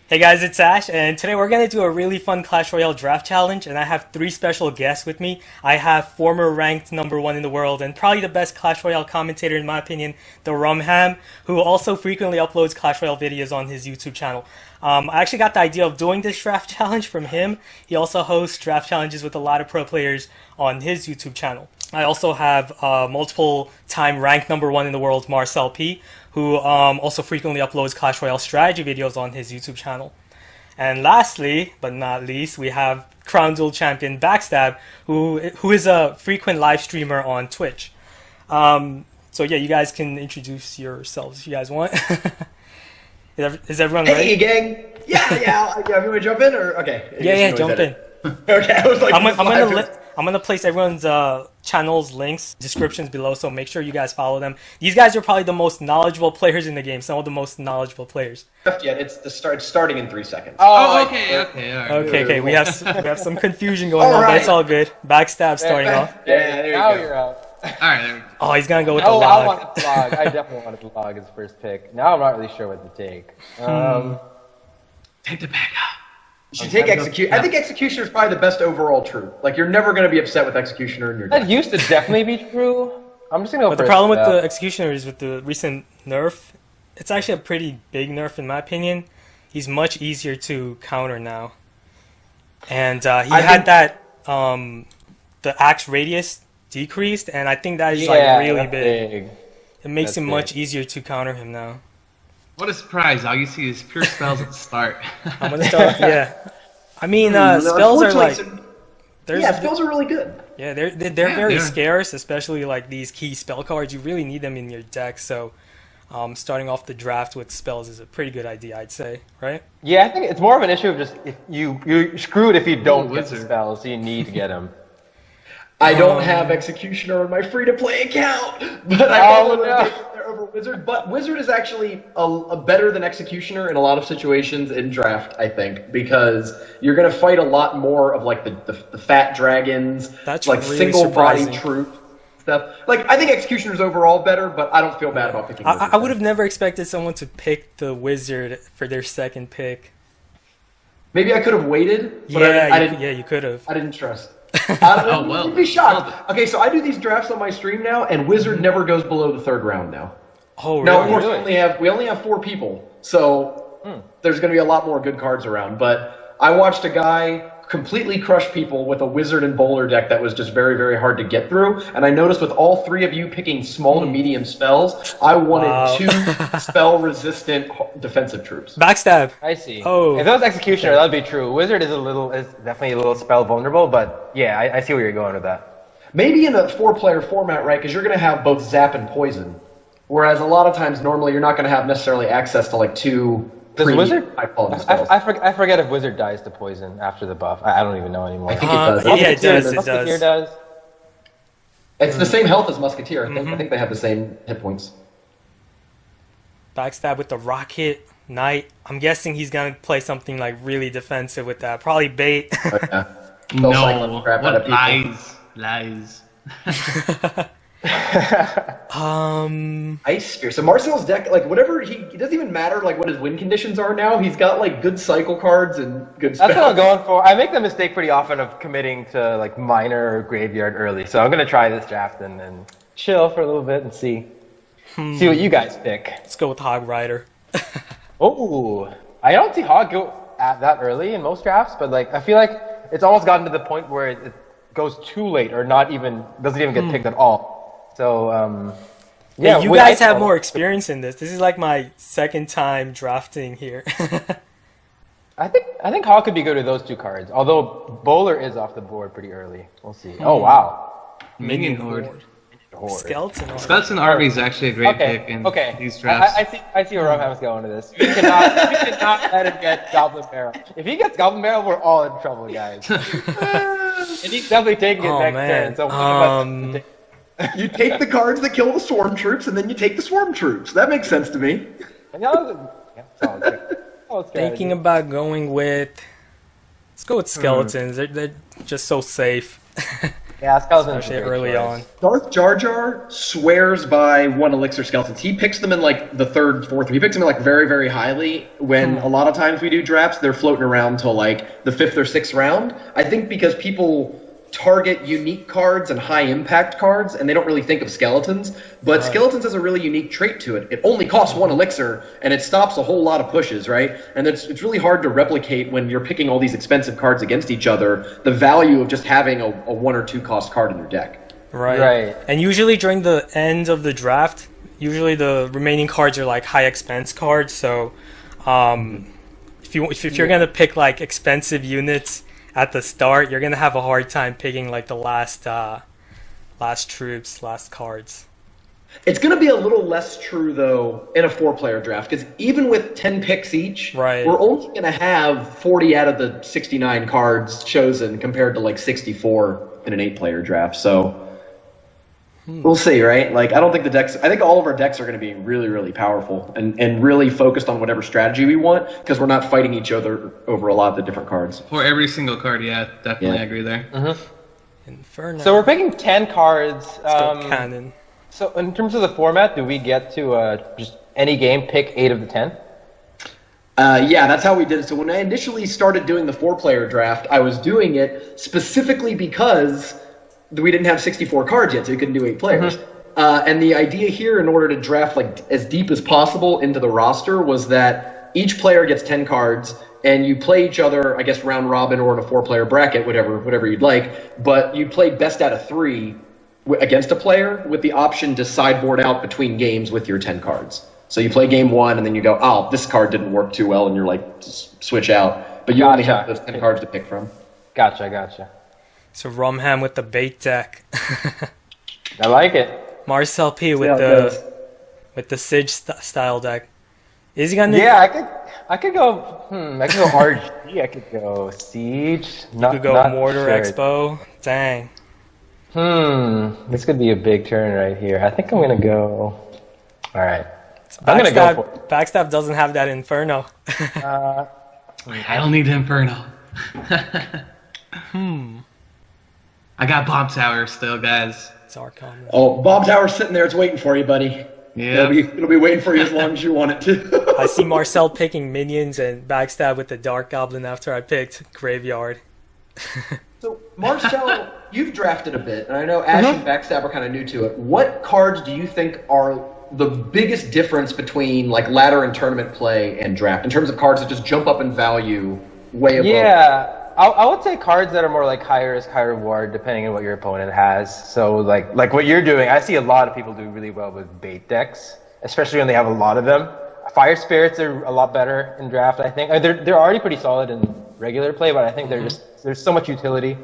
Hey guys, it's Ash, and today we're going to do a really fun Clash Royale draft challenge, and I have three special guests with me. I have former ranked #1 in the world, and probably the best Clash Royale commentator in my opinion, the Rumham, who also frequently uploads Clash Royale videos on his YouTube channel. I actually got the idea of doing this draft challenge from him. He also hosts draft challenges with a lot of pro players on his YouTube channel. I also have multiple time ranked #1 in the world, Marcel P, who also frequently uploads Clash Royale strategy videos on his YouTube channel. And lastly, but not least, we have Crown Duel champion Backstab, who is a frequent live streamer on Twitch. So yeah, you guys can introduce yourselves if you guys want. Is everyone ready? Hey gang! Yeah. You want to jump in or okay? Yeah, jump in. Okay, I was like, I'm gonna place everyone's channel's links, descriptions below, so make sure you guys follow them. These guys are probably the most knowledgeable players in the game. Some of the most knowledgeable players. Yeah, it's starting in 3 seconds. Oh, okay, all right. Okay. We have some confusion going on, but it's all good. Backstab starting off. Yeah, there you now go. you're out. All right. Oh, he's gonna go with the Oh, I log. wanted the log. I definitely wanted the log as first pick. Now I'm not really sure what to take. Take the bag out. You should take Executioner. I think Executioner is probably the best overall troop. Like, you're never going to be upset with Executioner in your deck. That used to definitely be true. I'm just gonna go But for the problem with the the Executioner is with the recent nerf. It's actually a pretty big nerf in my opinion. He's much easier to counter now, and he had that the axe radius decreased, and I think that is like really big. It makes it much easier to counter him now. What a surprise. All you see is pure spells at the start. I'm gonna start. Yeah, I mean spells are like. Spells are really good. Yeah, they're very scarce, especially like these key spell cards. You really need them in your deck, so starting off the draft with spells is a pretty good idea, I'd say, right? Yeah, I think it's more of an issue of just if you're screwed if you don't get the wizard. spells, so you need to get them. I don't have Executioner on my free-to-play account, but I probably would have taken there over Wizard. But Wizard is actually a better than Executioner in a lot of situations in draft, I think, because you're going to fight a lot more of like the fat dragons, That's like really single-body surprising. troops stuff. Like, I think Executioner is overall better, but I don't feel bad about picking Wizard. I would have never expected someone to pick the Wizard for their second pick. Maybe I could have waited, but I didn't. You could have. I didn't trust. Oh, well. You'd be shocked. Okay, so I do these drafts on my stream now, and Wizard never goes below the 3rd round now. Oh, really? Now, of course, we only have 4 people, so there's going to be a lot more good cards around. But I watched a guy completely crush people with a Wizard and Bowler deck that was just very, very hard to get through. And I noticed with all 3 of you picking small to medium spells, I wanted 2 spell-resistant defensive troops. Backstab. I see. Oh. If that was Executioner, that would be true. Wizard is definitely a little spell vulnerable, but yeah, I see where you're going with that. Maybe in a 4-player format, right, because you're going to have both Zap and Poison. Whereas a lot of times, normally, you're not going to have necessarily access to, like, 2... Does Wizard? high-quality spells. I forget if Wizard dies to poison after the buff. I don't even know anymore. I think it does. Yeah, it does. Musketeer does. It's the same health as Musketeer. I think they have the same hit points. Backstab with the Rocket Knight. I'm guessing he's gonna play something like really defensive with that. Probably bait. Oh, yeah. No. Crap out of What people. lies. Ice Spear. So Marcel's deck, like whatever it doesn't even matter like what his win conditions are now. He's got like good cycle cards and good spells. That's what I'm going for. I make the mistake pretty often of committing to like minor or graveyard early. So I'm gonna try this draft and chill for a little bit and see what you guys pick. Let's go with Hog Rider. Oh, I don't see Hog go at that early in most drafts, but like I feel like it's almost gotten to the point where it goes too late or doesn't even get picked at all. So Yeah, you guys have more experience in this. This is like my second time drafting here. I think Hog could be good with those 2 cards. Although Bowler is off the board pretty early. We'll see. Oh wow. Minion Horde. Skeleton Army. Skeleton Army is actually a great pick in these drafts. I see where Rumham's going to this. We cannot let him get Goblin Barrel. If he gets Goblin Barrel, we're all in trouble, guys. And he's definitely taking it next turn. So one of us You take the cards that kill the Swarm Troops, and then you take the Swarm Troops. That makes sense to me. Thinking about going with... Let's go with Skeletons. They're just so safe. Yeah, Skeleton's Especially a great early choice. on. Darth Jar Jar swears by one elixir skeletons. He picks them in like the third, fourth. He picks them like very, very highly. When a lot of times we do drafts, they're floating around till like the 5th or 6th round. I think because people target unique cards and high impact cards, and they don't really think of skeletons. But skeletons has a really unique trait to it. It only costs 1 elixir, and it stops a whole lot of pushes, right? And it's really hard to replicate when you're picking all these expensive cards against each other, the value of just having a 1 or 2 cost card in your deck. Right. And usually during the end of the draft, usually the remaining cards are like high expense cards. So if you're gonna pick like expensive units at the start, you're gonna have a hard time picking like the last troops, last cards. It's going to be a little less true, though, in a 4-player draft, because even with 10 picks each, we're only going to have 40 out of the 69 cards chosen compared to, like, 64 in an 8-player draft. So we'll see, right? Like, I think all of our decks are going to be really, really powerful and really focused on whatever strategy we want, because we're not fighting each other over a lot of the different cards. For every single card, yeah, definitely agree there. Inferno. So we're picking 10 cards. Let's go Cannon. So in terms of the format, do we get to just any game pick 8 of the 10? Yeah, that's how we did it. So when I initially started doing the 4-player draft, I was doing it specifically because we didn't have 64 cards yet, so you couldn't do 8 players. And the idea here, in order to draft like as deep as possible into the roster, was that each player gets 10 cards, and you play each other, I guess, round robin or in a 4-player bracket, whatever you'd like. But you play best out of 3 against a player with the option to sideboard out between games with your 10 cards. So you play game 1, and then you go, oh, this card didn't work too well, and you're like, switch out. But you only have those 10 cards to pick from. Gotcha. So Rumham with the bait deck. I like it. Marcel P with the Siege style deck. Is he gonna? Yeah, I could go. I could go RG. I could go Siege. You could go Mortar Expo. Dang. This could be a big turn right here. I think I'm gonna go. All right. I'm gonna go for it. Backstab doesn't have that Inferno. I don't need Inferno. I got Bomb Tower still, guys. It's Archon. Oh, Bomb Tower's sitting there. It's waiting for you, buddy. Yeah. It'll be waiting for you as long as you want it to. I see Marcel picking minions and Backstab with the Dark Goblin after I picked Graveyard. So, Marcel, you've drafted a bit, and I know Ash and Backstab are kind of new to it. What cards do you think are the biggest difference between like ladder and tournament play and draft, in terms of cards that just jump up in value way above? Yeah, I would say cards that are more like high risk, high reward, depending on what your opponent has. So like what you're doing, I see a lot of people do really well with bait decks, especially when they have a lot of them. Fire Spirits are a lot better in draft, I think. They're already pretty solid in regular play, but I think there's so much utility.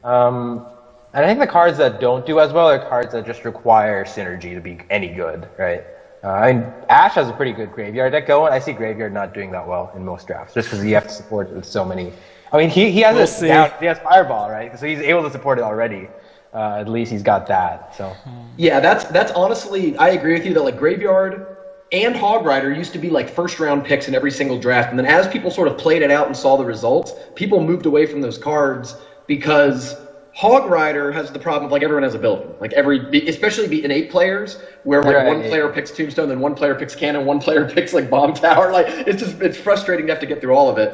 And I think the cards that don't do as well are cards that just require synergy to be any good, right? Ash has a pretty good Graveyard deck going. I see Graveyard not doing that well in most drafts, just because you have to support it with so many. I mean, he has he has Fireball, right? So he's able to support it already. At least he's got that. So yeah, that's honestly, I agree with you that like Graveyard and Hog Rider used to be like first-round picks in every single draft, and then as people sort of played it out and saw the results, people moved away from those cards because Hog Rider has the problem of like everyone has a building, like especially in 8 players, where like one player picks Tombstone, then one player picks Cannon, one player picks like Bomb Tower. Like it's frustrating to have to get through all of it.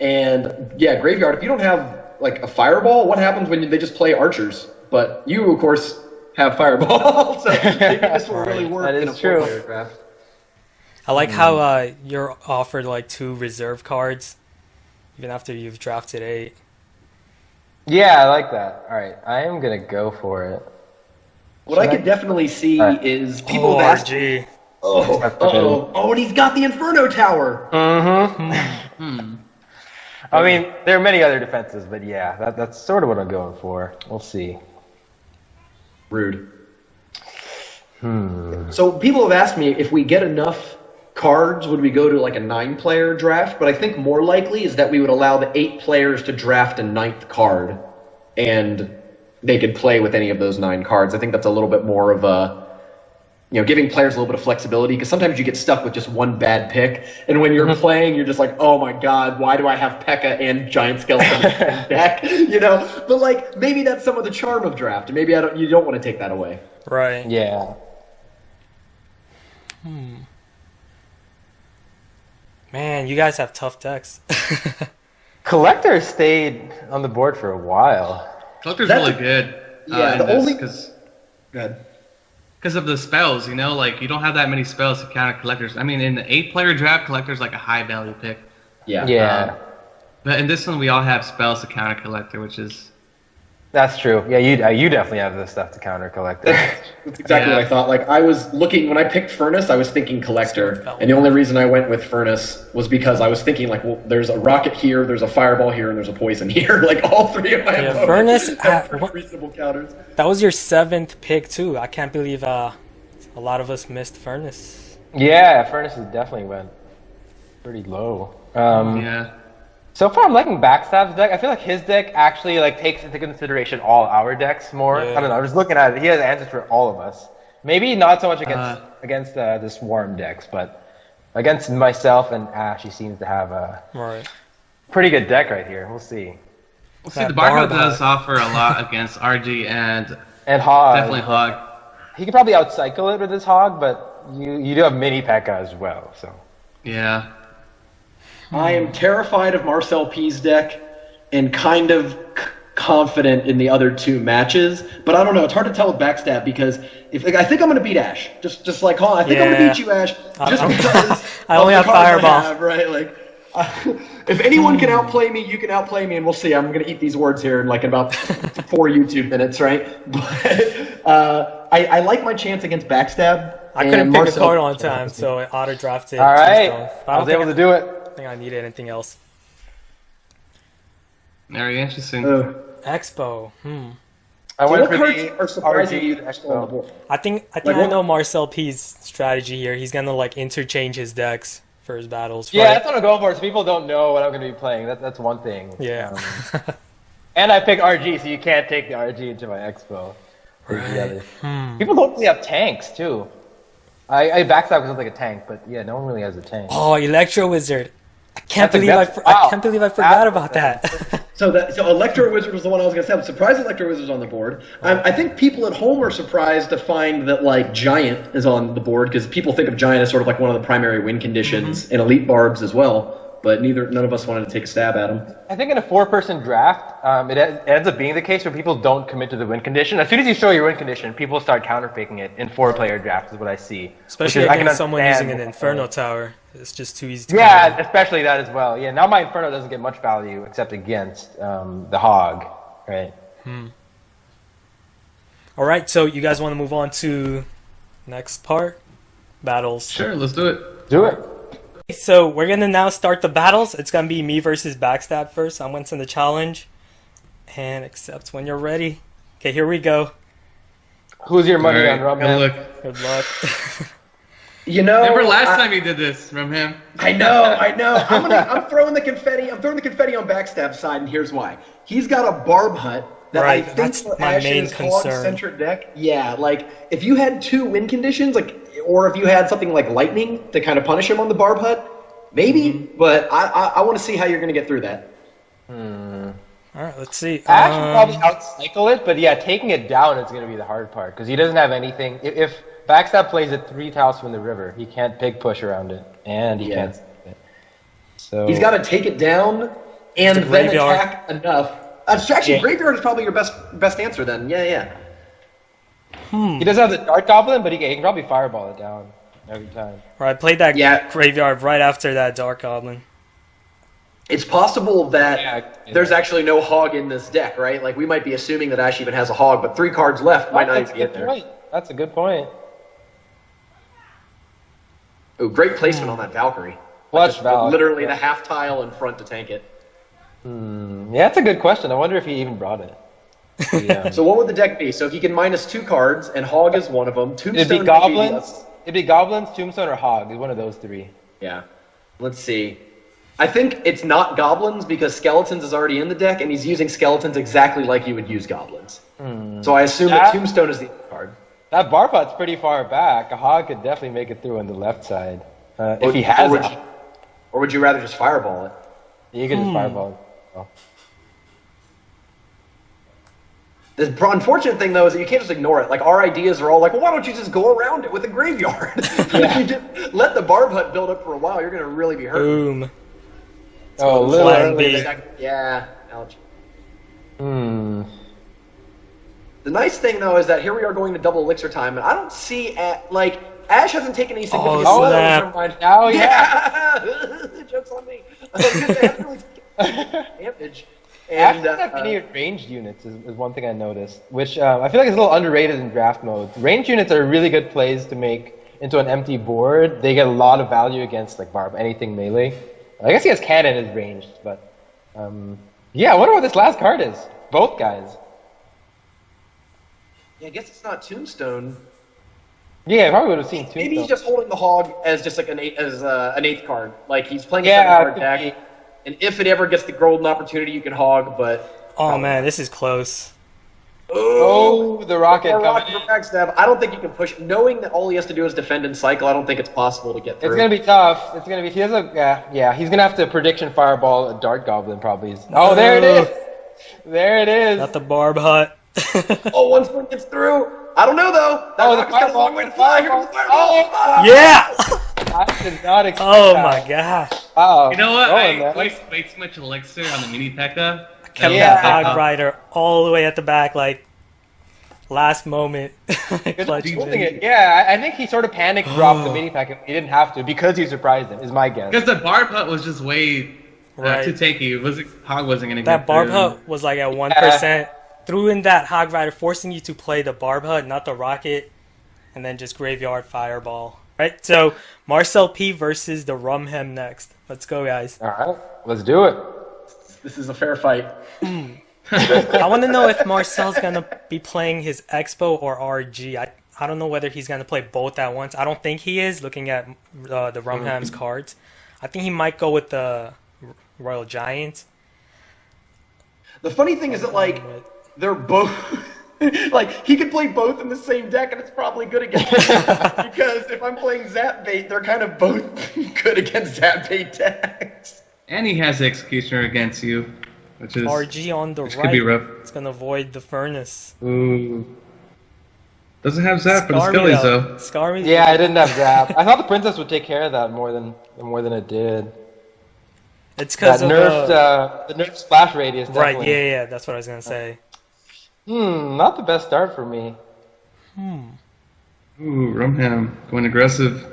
And yeah, Graveyard. If you don't have like a Fireball, what happens when they just play Archers? But you, of course, have Fireball, so maybe this will really work in a 4-player draft. I like how you're offered like 2 reserve cards, even after you've drafted 8. Yeah, I like that. All right, I am gonna go for it. What I could definitely see is people have asked. And he's got the Inferno Tower. I mean, there are many other defenses, but yeah, that's sort of what I'm going for. We'll see. Rude. So people have asked me if we get enough cards, would we go to like a 9-player draft? But I think more likely is that we would allow the 8 players to draft a 9th card, and they could play with any of those 9 cards. I think that's a little bit more of giving players a little bit of flexibility, because sometimes you get stuck with just one bad pick, and when you're playing, you're just like, oh my god, why do I have P.E.K.K.A. and Giant Skeleton in the deck? But like maybe that's some of the charm of draft, and maybe you don't want to take that away. Right. Yeah. Man, you guys have tough decks. Collector stayed on the board for a while. Collector's really good. Yeah, because of the spells, like you don't have that many spells to counter collectors. I mean, in the 8-player draft, collector's like a high value pick. Yeah. Yeah. But in this one, we all have spells to counter collector, which is. That's true. Yeah, you definitely have the stuff to counter collector. That's exactly what I thought. Like, I was looking, when I picked Furnace, I was thinking Collector. And the only reason I went with Furnace was because I was thinking, like, well, there's a Rocket here, there's a Fireball here, and there's a Poison here. Like, all three of my Furnace have reasonable counters. That was your 7th pick, too. I can't believe a lot of us missed Furnace. Yeah, Furnace definitely went pretty low. Yeah. So far, I'm liking Backstab's deck. I feel like his deck actually takes into consideration all our decks more. Yeah. I don't know. I'm just looking at it. He has answers for all of us. Maybe not so much against the Swarm decks, but against myself and Ash, he seems to have a pretty good deck right here. We'll see. Well, see, the Barco does offer a lot against RG and Hog. Definitely Hog. He could probably outcycle it with his Hog, but you do have mini P.E.K.K.A. as well. So yeah. I am terrified of Marcel P's deck and kind of confident in the other two matches, but I don't know. It's hard to tell with Backstab because I think I'm going to beat Ash. Just like, I think I'm going to beat you, Ash. Just because I only have Fireball. Right? Like, if anyone can outplay me, you can outplay me, and we'll see. I'm going to eat these words here in like about 4 YouTube minutes, right? But I like my chance against Backstab. I couldn't pick a card on time, so I auto-drafted. All right. I was able to do it. I think I needed anything else. Very interesting. Expo. I went for the are surprising you on the board. I think I know Marcel P's strategy here. He's gonna interchange his decks for his battles. Yeah, that's what I'm going for. So people don't know what I'm gonna be playing. That's one thing. Yeah. And I picked RG, so you can't take the RG into my Expo. Right. People don't really have tanks too. I Backstab because it's like a tank, but yeah, no one really has a tank. Oh, Electro Wizard. I can't believe I forgot about that. So Electro Wizard was the one I was going to say. I'm surprised Electro Wizard's on the board. I think people at home are surprised to find that like Giant is on the board because people think of Giant as sort of like one of the primary win conditions in Elite Barbs as well. But none of us wanted to take a stab at him. I think in a 4-person draft, it ends up being the case where people don't commit to the win condition. As soon as you show your win condition, people start counterpicking it in 4-player drafts is what I see. Especially against someone using an Inferno Tower. It's just too easy to Yeah, especially that as well. Yeah, now my Inferno doesn't get much value except against the Hog, right? All right, so you guys want to move on to next part? Battles. Sure, let's do it. Do it. So we're going to now start the battles. It's going to be me versus Backstab first. I'm winning the challenge. And accept when you're ready. Okay, here we go. Who's your money All right, on, Rumham? Good luck. Remember last time you did this from him? I know. I'm throwing the confetti. I'm throwing the confetti on Backstab's side, and here's why. He's got a Barb Hut that I think that's for my main Ash's concern. Hog-centric deck. Yeah, like if you had 2 win conditions, or if you had something like Lightning to kind of punish him on the Barb Hut, maybe. But I want to see how you're going to get through that. All right, let's see. Ash will probably outcycle it, but yeah, taking it down is going to be the hard part because he doesn't have anything. If Backstab plays it 3 tiles from the river, he can't big push around it, and he can't. So he's got to take it down and then attack enough. Actually, Graveyard is probably your best answer then. Yeah. He doesn't have the Dark Goblin, but he can probably Fireball it down every time. Right, I played that Graveyard right after that Dark Goblin. It's possible that there's actually no Hog in this deck, right? Like, we might be assuming that Ash even has a Hog, but 3 cards left might not even get there. That's a good point. Ooh, great placement on that Valkyrie. Literally the half tile in front to tank it. Yeah, that's a good question. I wonder if he even brought it. Yeah. So what would the deck be? So he can -2 cards, and Hog is one of them. Tombstone It'd be Goblins. It'd be Goblins, Tombstone, or Hog. One of those 3. Yeah. Let's see. I think it's not Goblins because Skeletons is already in the deck, and he's using Skeletons exactly like you would use Goblins. So I assume that Tombstone is the card. That bar putt's pretty far back. A hog could definitely make it through on the left side. If he has it. Or would you rather just fireball it? You could just fireball it. Oh. The unfortunate thing, though, is that you can't just ignore it. Like, our ideas are all like, well, why don't you just go around it with a graveyard? If you just let the barb hut build up for a while, you're going to really be hurt. Boom. Oh, a little Plan early. B. Yeah. Ouch. Hmm. The nice thing, though, is that here we are going to double elixir time, and I don't see, like, Ash hasn't taken any significant snap. Oh, yeah. Joke's on me. Because they haven't really taken damage. Ash And, doesn't have any ranged units is one thing I noticed, which I feel like is a little underrated in draft mode. Ranged units are really good plays to make into an empty board. They get a lot of value against like Barb, anything melee. I guess he has cannon as ranged, but yeah, I wonder what this last card is. Both guys. yeah, I guess it's not Tombstone. Yeah, I probably would have seen two. Maybe he's just holding the hog as just like an eighth card. Like he's playing a Yeah, 7-card deck. And if it ever gets the golden opportunity, you can hog, but... Oh, man, this is close. Oh, the rocket Or rock coming for in. backstab. I don't think you can push. Knowing that all he has to do is defend and cycle, I don't think it's possible to get through. It's gonna be tough. It's gonna be. He has a. Yeah. He's gonna have to prediction fireball a dart goblin probably. Oh, there it is. There it is. Not the barb hut. Oh, once one gets through. I don't know, though. That rocket's got a long way to fly. Here comes the fireball. Oh, Yeah! I did not expect Oh, that. my gosh. Oh, You know what? going I there. waste way too much elixir on the mini P.E.K.K.A. Kept Yeah. that hog rider all the way at the back, like, last moment. Clutch Holding win. it. Yeah, I think he sort of panic dropped the mini pack. He didn't have to because he surprised him. Is my guess. Because the barb hut was just way Right. too tanky. Hog wasn't gonna That get barb through. hut was like at 1%. Threw in that hog rider, forcing you to play the barb hut, not the rocket, and then just graveyard fireball. Right? So, Marcel P versus the Rumhem next. Let's go, guys. All right, let's do it. This is a fair fight. I want to know if Marcel's going to be playing his Expo or RG. I don't know whether he's going to play both at once. I don't think he is, looking at the Rumham's cards. I think he might go with the Royal Giant. The funny thing is that, like, they're both... like, he could play both in the same deck, and it's probably good against him. Because if I'm playing Zap Bait, they're kind of both good against Zap Bait decks. And he has the Executioner against you, which is RG on the which right. could be rough. It's going to avoid the furnace. Ooh. Doesn't have Zap, but it's Scar me, Phillies though. Scar me. Yeah, I didn't have Zap. I thought the princess would take care of that more than it did. It's because That of the nerfed splash radius. right, Definitely. yeah, that's what I was going to say. Not the best start for me. Ooh, Rumham going aggressive.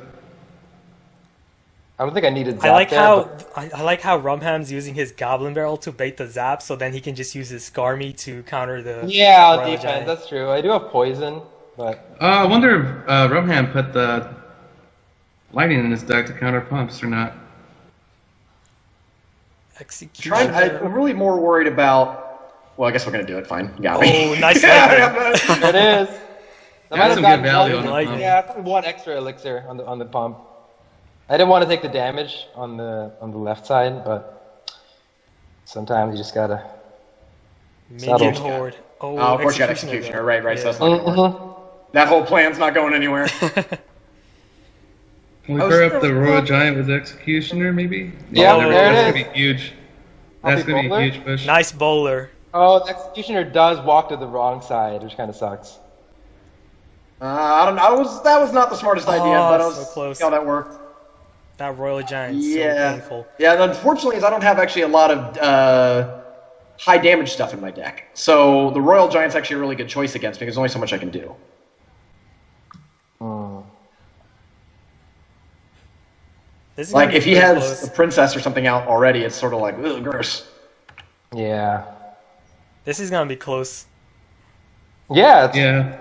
I don't think I needed Zap I like there, how but- I like how Rumham's using his Goblin Barrel to bait the Zap, so then he can just use his Skarmy to counter the Yeah, on Royal defense. Giant. That's true. I do have poison, but I wonder if Rumham put the lightning in his deck to counter pumps or not. Executioner. I'm really more worried about... Well, I guess we're going to do it. Fine. You got me. Oh, nice lightning. there it is. I might That's have some gotten good value one- on Lightning. the Yeah, probably one extra elixir on the pump. I didn't want to take the damage on the left side, but sometimes you just gotta. Minion Settle. Horde. Oh, of course you got Executioner, Executioner. though. Right, so Yeah. that's not going to work. That whole plan's not going anywhere. Can we I was pair up still- the Royal Giant with the Executioner, maybe? Yeah, there there it that's is. gonna be huge. Happy That's gonna be bowler? a huge push. Nice bowler. Oh, the executioner does walk to the wrong side, which kind of sucks. I don't know. That was not the smartest idea, but I was so close. see how that worked. That Royal Giant. Yeah. So painful. Yeah, and unfortunately, is I don't have actually a lot of high damage stuff in my deck. So the Royal Giant's actually a really good choice against me because there's only so much I can do. This is Like, gonna be if he pretty has close. a princess or something out already, it's sort of like, ugh, gross. Yeah. This is gonna be close. Yeah. It's, Yeah.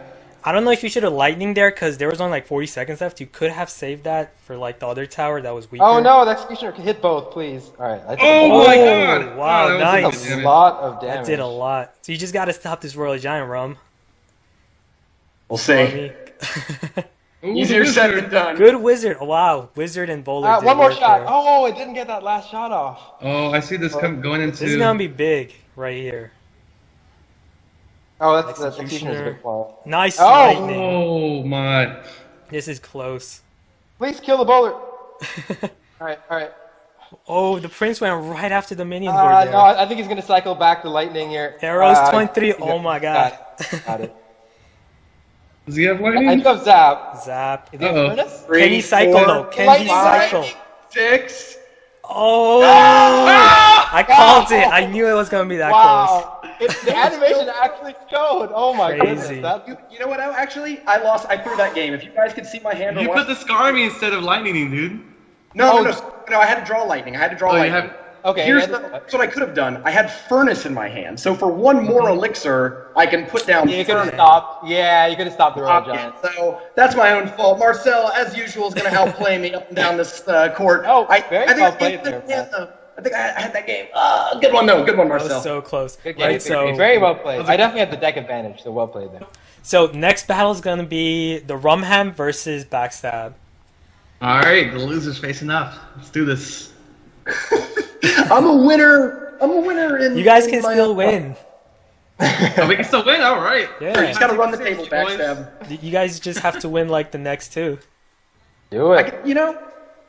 I don't know if you should have lightning there because there was only like 40 seconds left. You could have saved that for like the other tower that was weaker. Oh no, the executioner can hit both, please. All right. I took Oh a my lot. god! wow, that was nice. good A damage. lot of That damage. did a lot. So you just gotta stop this Royal Giant, Rum. We'll see. Army. Ooh, Easier the said wizard. than done. Good wizard. Wow, wizard and bowler. did One more work shot. there. Oh, it didn't get that last shot off. Oh, I see this going into. This is gonna be big right here. Oh, that's Executioner's a bit far. Nice Oh! lightning. Oh my. This is close. Please kill the bowler. Alright, alright. Oh, the prince went right after the minion board there. No, I think he's gonna cycle back the lightning here. Arrows 23. Oh my god. Got it. Does he have I lightning? do have Zap. Zap. Is he have furnace? Can he cycle though? Can he Lightning, cycle? 6. Oh! I called it. I knew it was gonna be that Wow. The animation actually showed. Oh my Crazy. goodness. That's You know what? I lost. I threw that game. If you guys could see my hand. You or put watch- the Scarmy instead of lightning, dude. No. I had to draw lightning. I had to draw Oh, you lightning. have. okay. That's what I could have done. I had furnace in my hand. So for one more elixir, I can put down You could have furnace. stopped. Yeah, you could have stopped the Royal Okay, Giant. so that's my own fault. Marcel, as usual, is going to outplay me up and down this court. Oh, I very think well I played did there, yeah, though. I think I had that game. Good one, though. Good one, That Marcel. was so close. Good game. Right, so Very well played. I definitely had the deck advantage, so well played there. so next battle is gonna be the Rumham versus Backstab. All right, the loser's facing up. Let's do this. I'm a winner. I'm a winner. In You guys can in my still own- win. Oh, we can still win. All right. Yeah. You just got to run the table, backstab. You guys just have to win like the next two. Do it.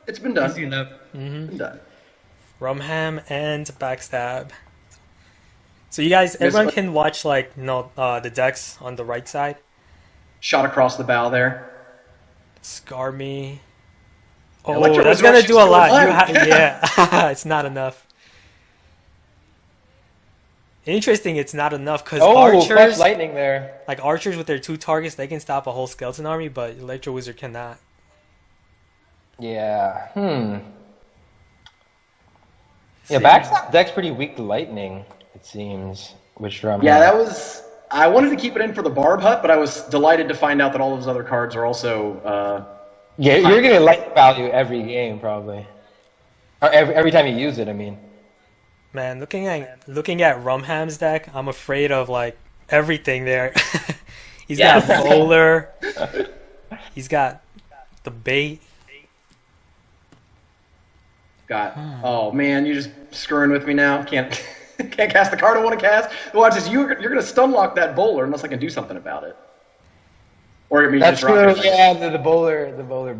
It's been done. Easy enough. Been done. Rumham and Backstab. So you guys, everyone can watch the decks on the right side. Shot across the bow there. Scar me. Oh, Electro that's was gonna rushing do a still lot. alive. Yeah, it's not enough. Interesting, it's not enough because Oh, flash archers, lightning there. like archers with their 2 targets, they can stop a whole skeleton army, but Electro Wizard cannot. Yeah. Yeah, Backstab deck's pretty weak to lightning, it seems. Which drum? Yeah, that was. I wanted to keep it in for the Barb Hut, but I was delighted to find out that all those other cards are also. Yeah, you're getting light value every game, probably. Or every time you use it, I mean. Man, looking at Rumham's deck, I'm afraid of like everything there. He's got bowler. He's got the bait. Oh man, you're just screwing with me now. Can't cast the card I want to cast. Watch this. You're gonna stun lock that bowler unless I can do something about it. Or I mean, That's just rock true. it. Yeah, the bowler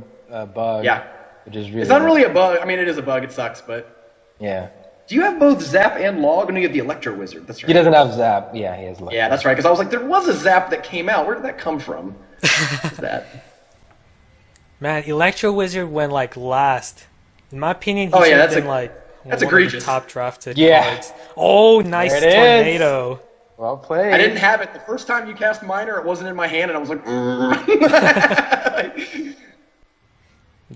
bug. Yeah. Which is really. It's not really a bug. I mean, it is a bug. It sucks, but. Yeah. Do you have both Zap and Log? No, you have the Electro Wizard. That's right. He doesn't have Zap. Yeah, he has. Yeah, that's right. Because I was like, there was a Zap that came out. Where did that come from? What's that? Man, Electro Wizard went like last. In my opinion, he Oh, yeah, should have that's been like that's one of the egregious. top drafted Yeah. cards. Oh, nice There it is. tornado. Well played. I didn't have it. The first time you cast Miner, it wasn't in my hand, and I was like,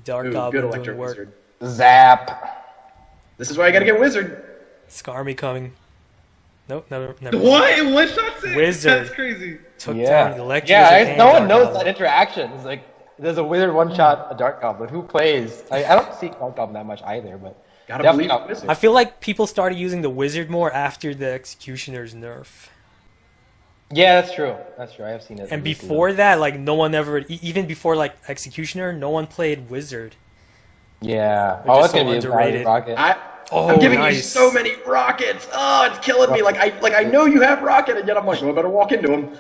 Dark Ooh, Goblin good doing Electro work. Wizard. Zap. This is why I gotta get Wizard. Scarmy coming. Nope, never. What? In one shot? Wizard. That's crazy. Took Yeah. down Electro Wizard Yeah, and no one Dark knows Goblin. that interaction. It's like there's a wizard one shot a Dark Goblin. Who plays? I don't see Dark Goblin that much either, but Gotta definitely believe not Wizard. I feel like people started using the Wizard more after the Executioner's nerf. Yeah, that's true. That's true. I have seen it. And before that, like no one ever, even before like Executioner, no one played Wizard. Yeah. Which Oh, is that's so gonna be underrated. a rocket. I'm giving you nice. so many rockets. Oh, it's killing me. Like I know you have rocket, and yet I'm like, well, I better walk into him.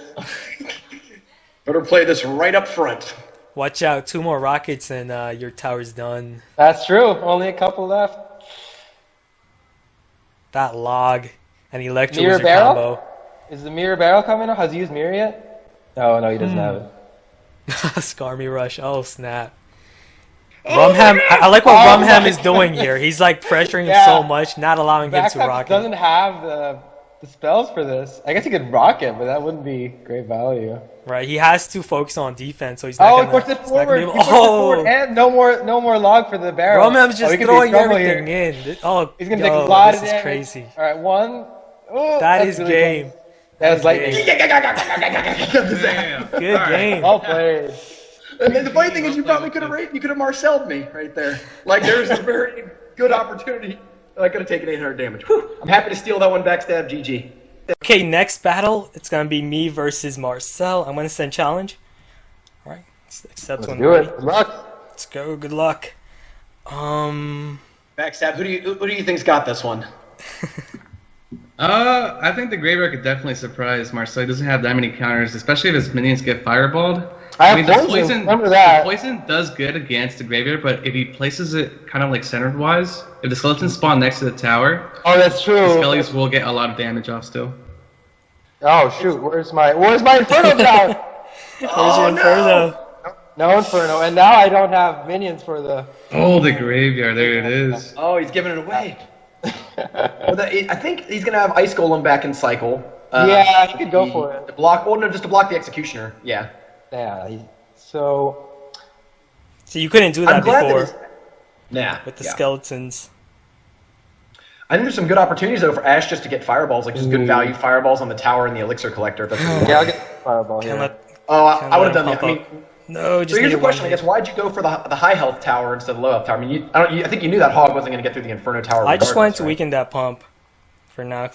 Better play this right up front. Watch out, 2 more rockets and your tower's done. That's true. Only a couple left. That log and Electro Mirror Wizard barrel? combo. Is the mirror barrel coming? Has he used mirror yet? Oh no, he doesn't have it. Scarmy Rush. Oh snap. Rumham, I like what Oh Rumham my is doing here. He's like pressuring him Yeah. so much, not allowing him to Backstab rocket. doesn't have the spells for this. I guess he could rock it, but that wouldn't be great value. Right, he has to focus on defense, so he's not Oh, he gonna. pushed it he's not gonna forward. be He able- pushed it forward, and no more log for the barrel. Rumham's just he could be throwing trouble everything here. in. Oh, He's gonna yo, take a lot this of is damage. crazy. All right, one. Oh, That that's is really game. close. That is lightning. Damn. Good All right. game. Well played. And then the funny thing is, you probably could have Marcelled me right there. Like there's a very good opportunity. I could have taken 800 damage. Whew. I'm happy to steal that one. Backstab. GG. Okay, next battle, it's gonna be me versus Marcel. I'm gonna send challenge. All right, let's accept Let's one. do ready. it. Good luck. Let's go. Good luck. Backstab. Who do you think's got this one? I think the graveyard could definitely surprise Marcel. He doesn't have that many counters, especially if his minions get fireballed. I have poison. Remember that. The poison does good against the graveyard, but if he places it kind of like centered wise, if the skeletons spawn next to the tower, oh, that's true. the skellies will get a lot of damage off still. Oh shoot! Where's my Inferno tower? Where's your Inferno? No Inferno, and now I don't have minions for the. Oh, the graveyard! There it is. Oh, he's giving it away. I think he's gonna have Ice Golem back in cycle. Yeah, he could go for it. To block, well, no, just to block the Executioner. Yeah. Yeah. So you couldn't do that before. Nah. With the skeletons. I think there's some good opportunities though for Ash just to get fireballs, like just good value fireballs on the tower and the elixir collector. If that's what yeah, I'll get fireball here. I would have done that. I mean, no, just so here's the question, I guess. Why'd you go for the high health tower instead of the low health tower? I mean, I think you knew that Hog wasn't going to get through the Inferno tower. I just wanted to weaken that pump for now.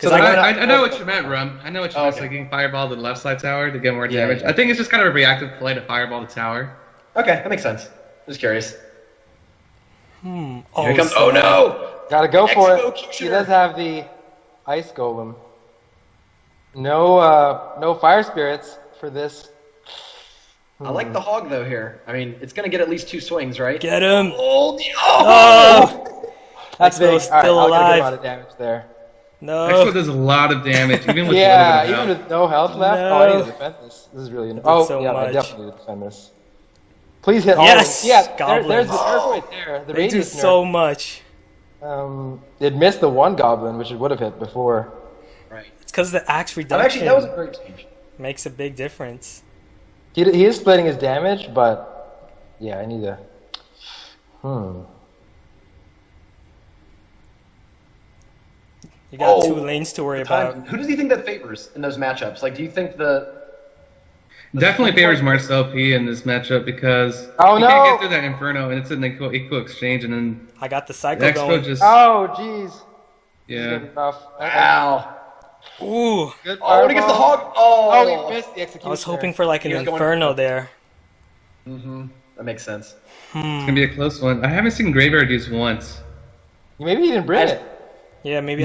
So I know what you meant, Rum. I know what you meant. Like getting fireball to the left side tower to get more damage. I think it's just kind of a reactive play to fireball the tower. Okay, that makes sense. Just curious. Oh, here he comes. Oh no! Gotta go for it. He does have the Ice Golem. No Fire Spirits for this. I like the Hog though here. I mean, it's gonna get at least 2 swings, right? Get him! Oh! That's big. Still alive. A lot of damage there. No. Expo does a lot of damage, even with even with no health left. No. Oh, I need to defend this. This is really annoying. So I definitely need to defend this. Please hit all yes! of them. Yeah, Goblins. there's the nerf right there. The they do radius so nerf. much. It missed the one goblin, which it would have hit before. Right. It's because the axe reduction Actually, that was a great change. makes a big difference. He is splitting his damage, but yeah, I need to. You got 2 lanes to worry about. Who does he think that favors in those matchups? Like, do you think definitely favors Marcel P in this matchup because you can't get through that Inferno and it's an equal exchange and then I got the cycle going. Just oh jeez. Yeah. Wow. Ooh. Good when he gets the Hog. Oh, he missed the executioner. I was hoping for like an Inferno there. That makes sense. It's gonna be a close one. I haven't seen Graveyard use once. Maybe he didn't bring it. Yeah, maybe.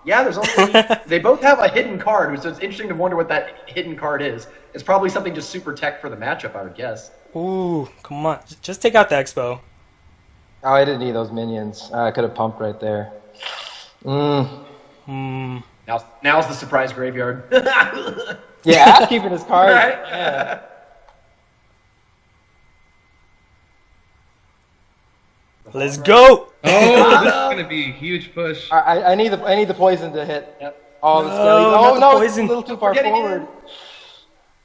Yeah, there's only they both have a hidden card, so it's interesting to wonder what that hidden card is. It's probably something just super tech for the matchup, I would guess. Ooh, come on. Just take out the Expo. Oh, I didn't need those minions. I could have pumped right there. Now's the surprise graveyard. Yeah, Ash keeping his card. Right? Yeah. Let's go! Oh, this is gonna be a huge push. I need the poison to hit. Yep. All the skellies. No, poison. It's a little too far forward.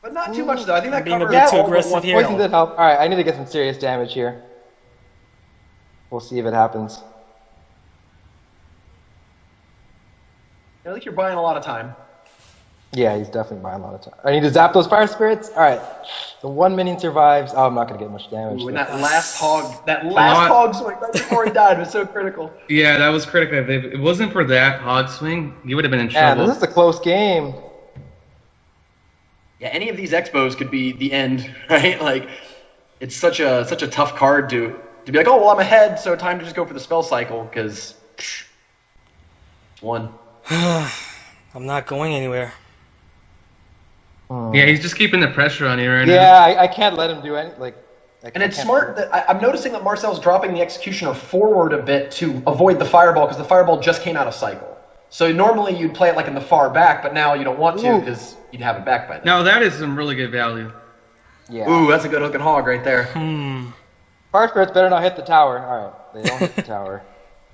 But not too much though. I think that being covers a bit too all aggressive but here. Poison did help. All right, I need to get some serious damage here. We'll see if it happens. I think you're buying a lot of time. Yeah, he's definitely buying a lot of time. I need to zap those fire spirits. All right, the 1 minion survives. Oh, I'm not gonna get much damage. Ooh, and that last hog swing right before he died was so critical. Yeah, that was critical. If it wasn't for that hog swing, you would have been in trouble. Yeah, this is a close game. Yeah, any of these expos could be the end, right? Like, it's such a tough card to be like, oh well, I'm ahead, so time to just go for the spell cycle because it's 1. I'm not going anywhere. Yeah, he's just keeping the pressure on you right now. Yeah, I can't let him do any And it's smart that I'm noticing that Marcel's dropping the Executioner forward a bit to avoid the Fireball because the Fireball just came out of cycle. So normally you'd play it like in the far back, but now you don't want to because you'd have it back by then. Now that is some really good value. Yeah. Ooh, that's a good looking hog right there. Fire spirits better not hit the tower. All right, they don't hit the tower.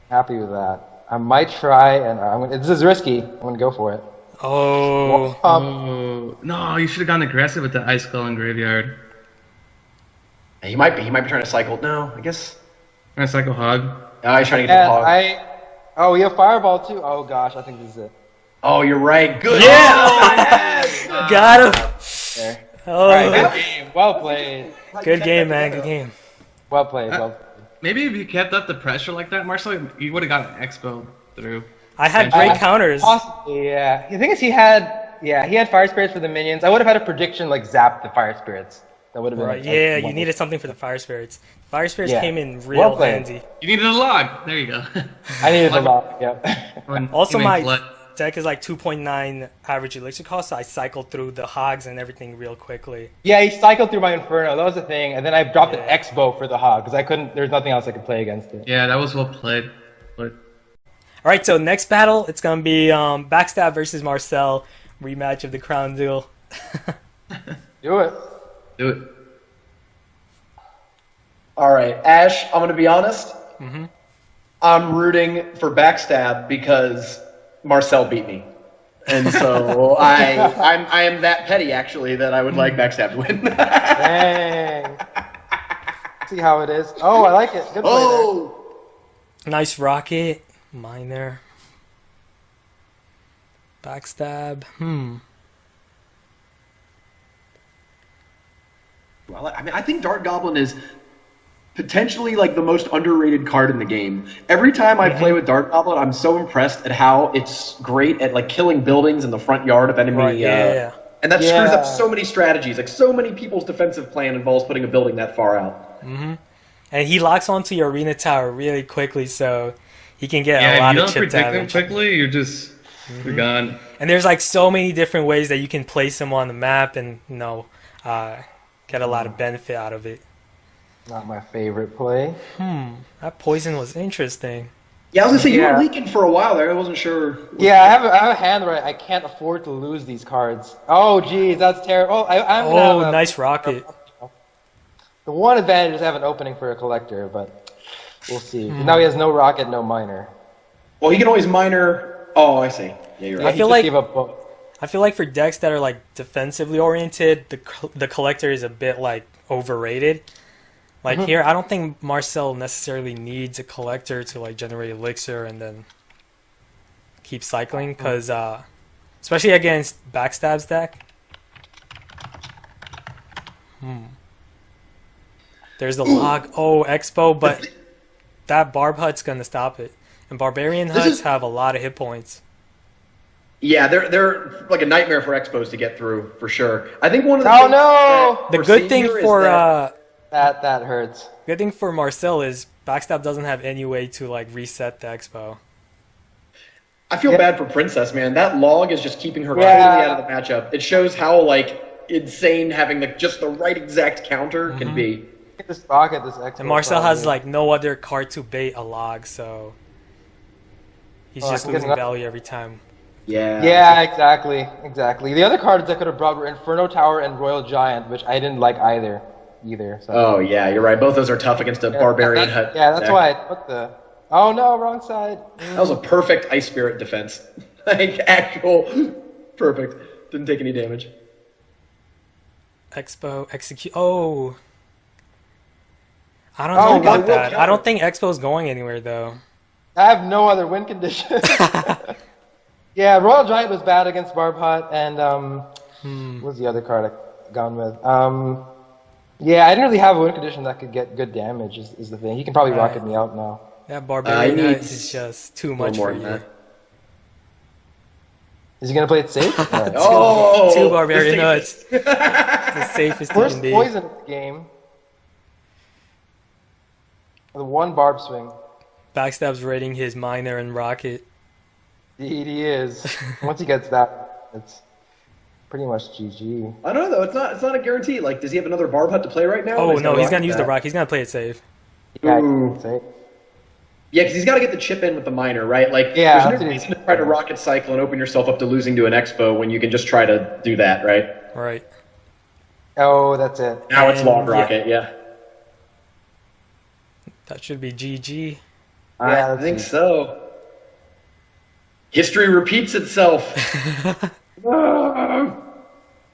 Happy with that. I might try, and this is risky. I'm gonna go for it. Oh, no! You should have gone aggressive with the Ice Skull and Graveyard. Yeah, he might be trying to cycle. No, I guess. Trying to cycle Hog. Oh, he's trying to get the hog. Oh, we have Fireball too. Oh gosh, I think this is it. Oh, you're right. Good. Yeah! Oh, Got him! There. Oh. All right, good game. Well played. Good game, man. Good game. Well played. Maybe if you kept up the pressure like that, Marcel, you would have got an Expo through. I had great counters. Possibly, yeah. The thing is, he had fire spirits for the minions. I would have had a prediction like zap the fire spirits That would have been Right, yeah, you needed something for the fire spirits. Fire spirits Yeah. came in Well real played. handy. You needed a log. There you go. I needed a lot. Yep. Also, You my made blood. deck is like 2.9 average elixir cost, so I cycled through the hogs and everything real quickly. Yeah, he cycled through my Inferno. That was the thing, and then I dropped Yeah. an X-Bow for the Hog because I couldn't. There's nothing else I could play against it. Yeah, that was well played. But All right, so next battle, it's gonna be Backstab versus Marcel, rematch of the crown duel. Do it. do it. All right, Ash, I'm going to be honest. I'm rooting for Backstab because Marcel beat me. And so I am that petty, actually, that I would like Backstab to win. Dang. See how it is. Oh, I like it. Good play Oh! Nice rocket, miner, backstab. Well, I mean, I think Dart Goblin is potentially like the most underrated card in the game. Every time I play with Dart Goblin, I'm so impressed at how it's great at like killing buildings in the front yard of enemy. Right, yeah. And that screws Yeah. up so many strategies. Like so many people's defensive plan involves putting a building that far out. And he locks onto your arena tower really quickly, so he can get a Yeah, if lot you of don't chip predict them damage. quickly, you're gone. And there's like so many different ways that you can place him on the map and get a lot of benefit out of it. Not my favorite play. That poison was interesting. Yeah, I was gonna say you Yeah. were leaking for a while there. I wasn't sure. Yeah, I have a hand where I can't afford to lose these cards. Oh, geez, that's terrible. Oh, I'm gonna have a- Nice rocket. The one advantage is I have an opening for a collector, but we'll see. Now he has no rocket, no miner. Well, he can always miner. Oh, I see. Yeah, you're Yeah, right. he feel just like- gave up both. I feel like for decks that are like defensively oriented, the collector is a bit like overrated. Like here, I don't think Marcel necessarily needs a collector to like generate elixir and then keep cycling, because especially against Backstab's deck. There's the log. Oh, Expo, but that Barb Hut's gonna stop it. And Barbarian This Huts is- have a lot of hit points. Yeah, they're like a nightmare for expos to get through for sure. I think one of the Oh, things no! that The we're good seeing thing here is for that- That hurts. good thing for Marcel is Backstab doesn't have any way to like reset the Expo. I feel Yeah. bad for Princess, man. That log is just keeping her Yeah. completely out of the matchup. It shows how like insane having just the right exact counter can be. Get this rocket, this X. And Marcel has like no other card to bait a log, so he's Oh, I just can get losing another- value every time. Yeah. Yeah, exactly. The other cards I could have brought were Inferno Tower and Royal Giant, which I didn't like either. So. Oh yeah, you're right. Both those are tough against a barbarian hut. Yeah, that's deck. why I put the. Oh no, wrong side. That was a perfect Ice Spirit defense. Like actual perfect. Didn't take any damage. Expo execute. Oh, I don't Oh, know about God, that. will I don't think Expo's going anywhere though. I have no other win condition. Yeah, Royal Giant was bad against Barb Hut, and what was the other card I gone with? Yeah, I didn't really have a win condition that could get good damage. Is the thing. He can probably Right. rocket me out now. That Barbarian he Hut needs is just too A much little more for than you. that. Is he gonna play it safe? Alright. Oh, Two Barbarian the Huts. safest. The safest you Worst can be. poison in the game. The one barb swing. Backstab's rating his miner and rocket. He is. Once he gets that, it's pretty much GG. I don't know though. It's not a guarantee. Like, does he have another Barb Hut to play right now? Oh Or is no, he he's gonna use the that? rock. He's gonna play it safe. Yeah, Ooh. safe. Yeah, because he's got to get the chip in with the miner, right? Like, Yeah, there's that's no what reason he's- to try to rocket cycle and open yourself up to losing to an expo when you can just try to do that, right? Right. Oh, that's it. Now it's And, log yeah. rocket, yeah. That should be GG. Yeah, I that's think easy. so. History repeats itself.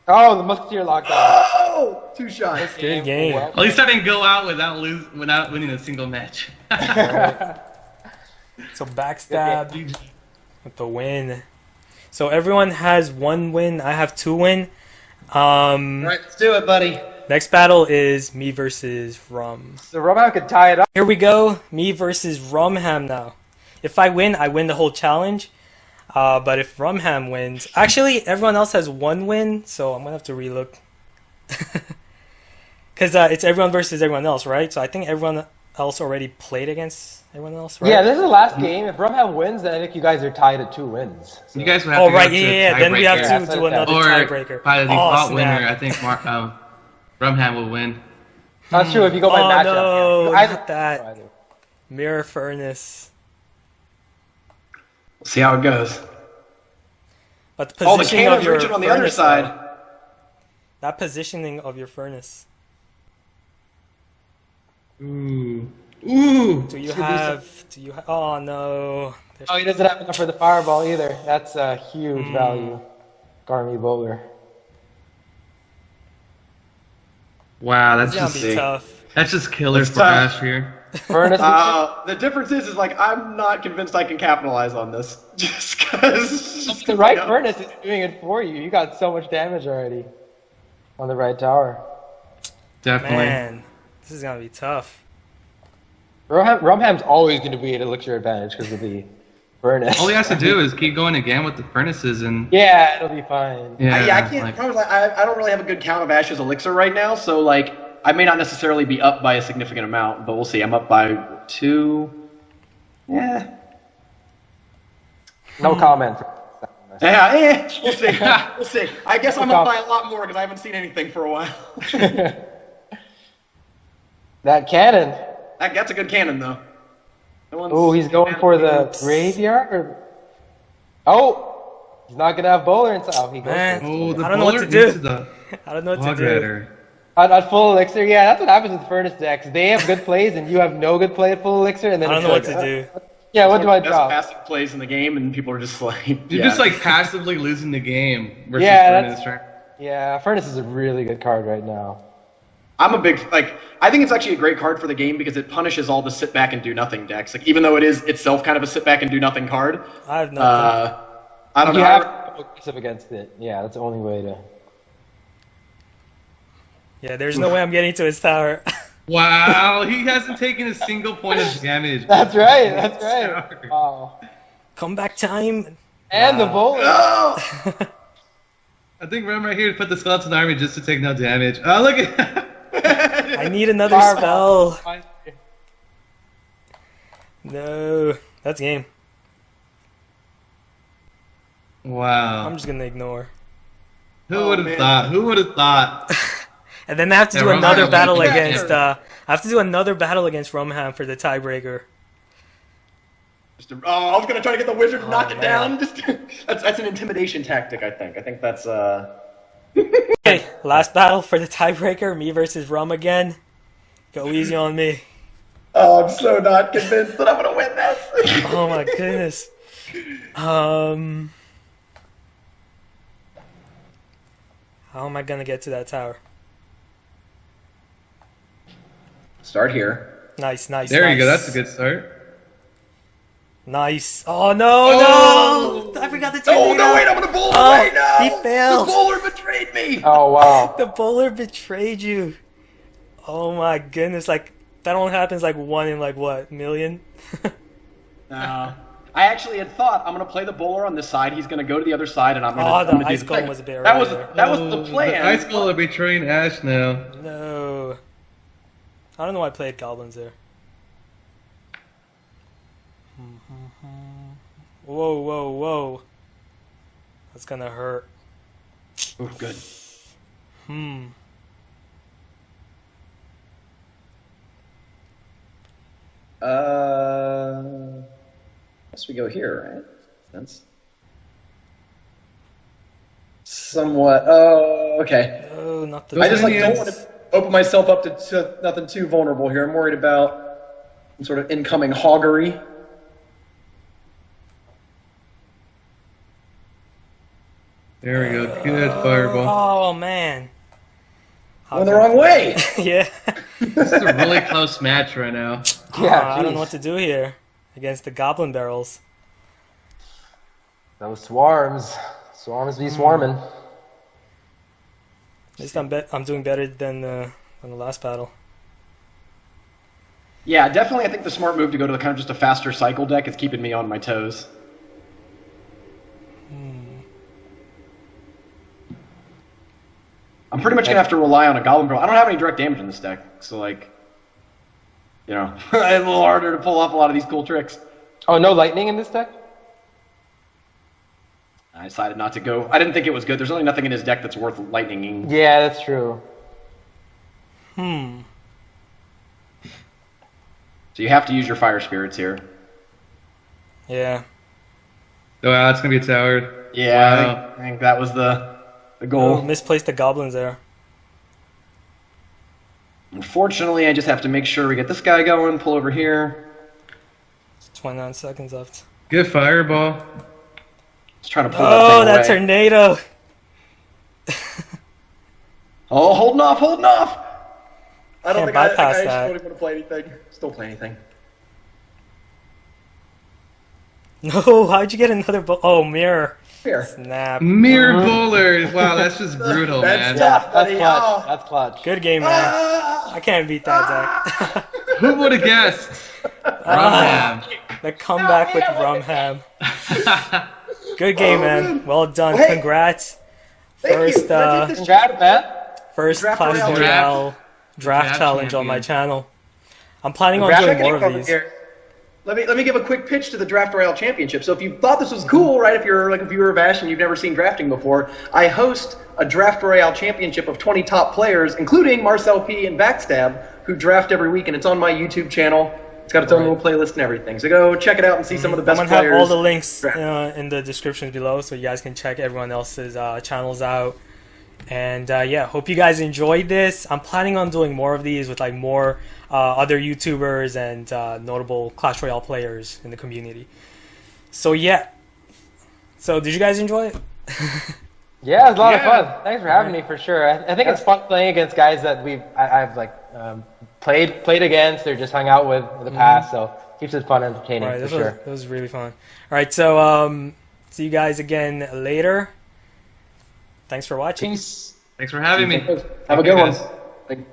Oh, the Musketeer lockdown. Oh, 2 shots. Good game. At least I didn't go out without winning a single match. So Backstab with the win. So everyone has 1 win. I have 2 win. All right, let's do it, buddy. Next battle is me versus Rum. So Roman could tie it up. Here we go. Me versus Rumham now. If I win the whole challenge. But if Rumham wins, actually everyone else has 1 win, so I'm gonna have to relook. Because it's everyone versus everyone else, right? So I think everyone else already played against everyone else, right? Yeah, this is the last game. If Rumham wins, then I think you guys are tied at 2 wins. So. You guys would have Oh, to go right, to yeah. Then we have tiebreaker. to do another Or tiebreaker. by the default snap. winner, I think Rumham will win. Not true if you go by matchup. No, Either- not that. either. Mirror Furnace. We'll see how it goes. But the Oh, the positioning of cannon's your reaching on the furnace, underside. though. That positioning of your furnace. Ooh. Ooh. Do you have? Oh no. Oh, he doesn't have enough for the fireball either. That's a huge value. Garmy bowler. Wow, that's It's gonna just be tough. that's just killer It's for tough. Ash here. Furnace. The difference is like I'm not convinced I can capitalize on this just because the right furnace is doing it for you. You got so much damage already on the right tower. Definitely. Man, this is gonna be tough. Rumham's always going to be at elixir advantage because of the furnace. All he has to do is keep going again with the furnaces and Yeah, it'll be fine. I can't. like- Probably, I don't really have a good count of Ash's elixir right now, so like I may not necessarily be up by a significant amount, but we'll see. I'm up by 2. Yeah. No comment. Yeah, we'll see. We'll see. I guess I'm up by a lot more because I haven't seen anything for a while. That cannon. That's a good cannon, though. Oh, he's going for the graveyard? Oh! He's not going to have bowler inside. Oh, he goes Man. for it. Oh, the I don't know what bowler to do. into the I don't know what to log do. rider. At full elixir, yeah, that's what happens with furnace decks. They have good plays and you have no good play at full elixir, and then I don't it's know like, what to do. Yeah, what do I Best drop? passive plays in the game, and people are just like, You're just like passively losing the game versus Yeah, furnace, right? Yeah, furnace is a really good card right now. I'm a big I think it's actually a great card for the game because it punishes all the sit back and do nothing decks. Like even though it is itself kind of a sit back and do nothing card, I have nothing. I don't You know. have to go aggressive against it. Yeah, that's the only way to. Yeah, there's no way I'm getting to his tower. Wow, he hasn't taken a single point of damage. That's right. That's right. Wow. Comeback time. And the bowler. I think Ram right here put the skeleton army just to take no damage. Oh, look at I need another Fireball. spell. No, that's game. Wow. I'm just gonna ignore. Who would have thought? Who would have thought? And then I have to Yeah, do Rumham another will battle win. against. I have to do another battle against Rumham for the tiebreaker. I was gonna try to get the wizard to knock it man. down. Just that's an intimidation tactic. I think that's Okay, last battle for the tiebreaker. Me versus Rum again. Go easy on me. Oh, I'm so not convinced that I'm gonna win this. Oh my goodness. How am I gonna get to that tower? Start here. Nice, nice. There nice. you go. That's a good start. Nice. Oh no, no! I forgot the tornado. Oh no! Wait, I'm gonna bowl Oh, away. No, he failed. The bowler betrayed me. Oh, wow. The bowler betrayed you. Oh my goodness! Like that only happens like 1 in like what million? No. I actually had thought I'm gonna play the bowler on this side. He's gonna go to the other side, and I'm gonna. Oh, I'm the gonna do ice the golem thing. was a bit That early was there. that was the plan. The ice golem are betraying Ash now. No. I don't know why I played goblins there. Whoa, whoa, whoa. That's gonna hurt. Ooh, good. Guess we go here, right? That's somewhat. Oh, okay. No, not the. I just like don't Minions. want to open myself up to nothing too vulnerable here. I'm worried about some sort of incoming hoggery. There we go. Good fireball. Oh man. Going the wrong way. Yeah. This is a really close match right now. Yeah, I don't jeez. know what to do here against the goblin barrels. Those swarms. Swarms be swarming. At least I'm doing better than the last battle. Yeah, definitely. I think the smart move to go to kind of just a faster cycle deck is keeping me on my toes. I'm pretty much gonna have to rely on a Goblin Pro. I don't have any direct damage in this deck, so like, you know, it's a little harder to pull off a lot of these cool tricks. Oh, no lightning in this deck? I decided not to go. I didn't think it was good. There's really nothing in his deck that's worth lightninging. Yeah, that's true. Hmm. So you have to use your fire spirits here. Yeah. Oh, wow, that's gonna be a tower. Yeah, Wow. I think that was the Oh, goal. misplaced the goblins there. Unfortunately, I just have to make sure we get this guy going, pull over here. 29 seconds left. Good fireball. Let's try to pull that Oh, thing that away. tornado! Oh, holding off, holding off! I don't Can't think I bypass just that. don't even want to play anything. Still play anything. No, how'd you get another Oh, mirror. Here. Snap. Mirror bowlers. Wow, that's just brutal, man. That's That's buddy. clutch. Oh. That's clutch. Good game, man. I can't beat that, Zach. Who would have guessed? Rumham. The comeback with Rumham. Good game, man. Well done. Hey. Congrats. Thank you. First, Can I take this Congrats, man. first Draft Clash Royale Royale draft Draft challenge on my champion. channel. I'm planning on Congrats doing on more getting of these. Here. Let me give a quick pitch to the Draft Royale Championship. So if you thought this was cool, right, if you're like a viewer of Ash and you've never seen drafting before, I host a Draft Royale Championship of 20 top players, including Marcel P. and Backstab, who draft every week, and it's on my YouTube channel. It's got its own Right. little playlist and everything. So go check it out and see some of the I'm best gonna have players. all the links draft. in the description below, so you guys can check everyone else's channels out. And yeah, hope you guys enjoyed this. I'm planning on doing more of these with like more other YouTubers and notable Clash Royale players in the community. So yeah. So did you guys enjoy it? Yeah, it was a lot of Yeah. fun. Thanks for having me, for sure. I think it's fun playing against guys that I've like played against or just hung out with in the past. So keeps it fun and entertaining, All right, for this sure. was really fun. All right, so see you guys again later. Thanks for watching. Peace. Thanks for having me. Have a Thank good you, one. guys. Thank-